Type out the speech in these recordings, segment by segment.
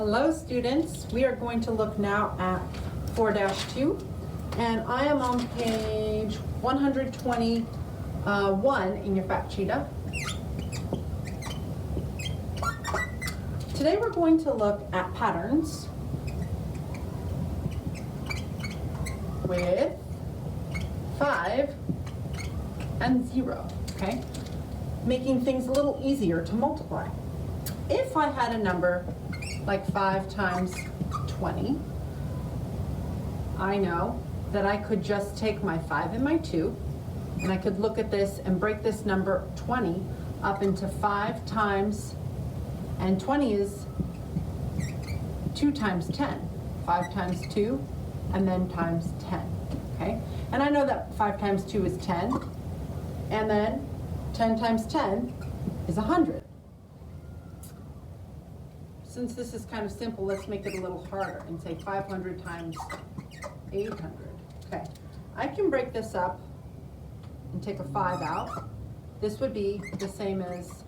Hello students, we are going to look now at 4-2 and I am on page 121 in your fact sheet. Today we're going to look at patterns with 5 and 0, okay? Making things a little easier to multiply. If I had a number like 5 times 20, I know that I could just take my 5 and my 2, and I could look at this and break this number 20 up into 5 times, and 20 is 2 times 10. 5 times 2, and then times 10, okay? And I know that 5 times 2 is 10, and then 10 times 10 is 100. Since this is kind of simple, let's make it a little harder and say 500 times 800. Okay, I can break this up and take a 5 out. This would be the same as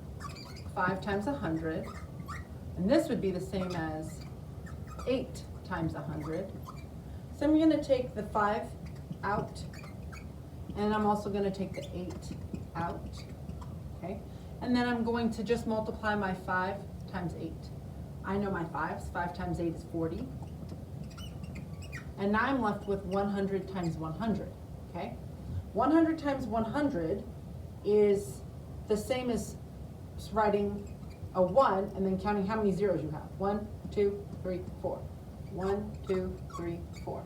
5 times 100. And this would be the same as 8 times 100. So I'm going to take the 5 out, and I'm also going to take the 8 out. Okay, and then I'm going to just multiply my 5 times 8. I know my 5s. 5 times 8 is 40. And now I'm left with 100 times 100, okay? 100 times 100 is the same as writing a 1 and then counting how many zeros you have. 1, 2, 3, 4. 1, 2, 3, 4.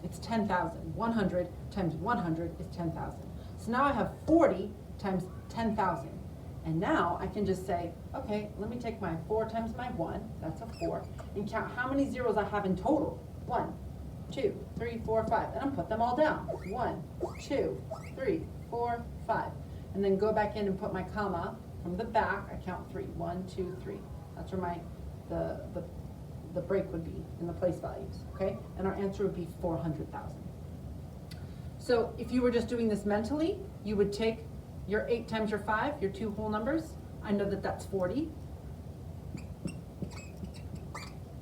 It's 10,000. 100 times 100 is 10,000. So now I have 40 times 10,000. And now I can just say, okay, let me take my 4 times my 1, that's a 4, and count how many zeros I have in total. 1, 2, 3, 4, 5, and I'll put them all down. 1, 2, 3, 4, 5. And then go back in and put my comma. From the back, I count 3. 1, 2, 3. That's where my the break would be in the place values, okay? And our answer would be 400,000. So if you were just doing this mentally, you would take your 8 times your 5, your 2 whole numbers. I know that that's 40.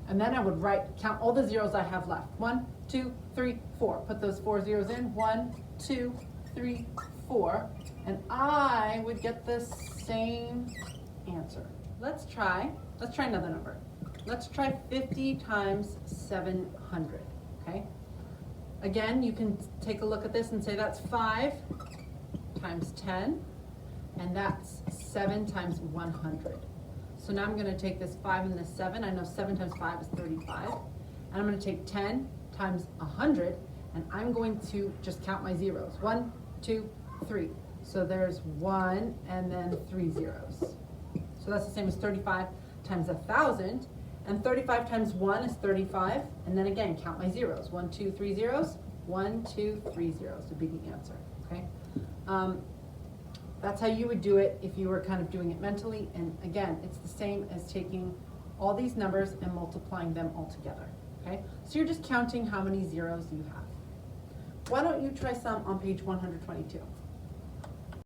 And then I would count all the zeros I have left. 1, 2, 3, 4. Put those 4 zeros in. 1, 2, 3, 4. And I would get the same answer. Let's try another number. Let's try 50 times 700, okay? Again, you can take a look at this and say that's 5 times 10, and that's 7 times 100. So now I'm going to take this 5 and this 7. I know 7 times 5 is 35. And I'm going to take 10 times 100, and I'm going to just count my zeros. 1, 2, 3. So there's 1 and then 3 zeros. So that's the same as 35 times 1,000. And 35 times 1 is 35. And then again, count my zeros. 1, 2, 3 zeros. 1, 2, 3 zeros would be the answer. Okay. That's how you would do it if you were kind of doing it mentally. And again, it's the same as taking all these numbers and multiplying them all together. Okay, so you're just counting how many zeros you have. Why don't you try some on page 122?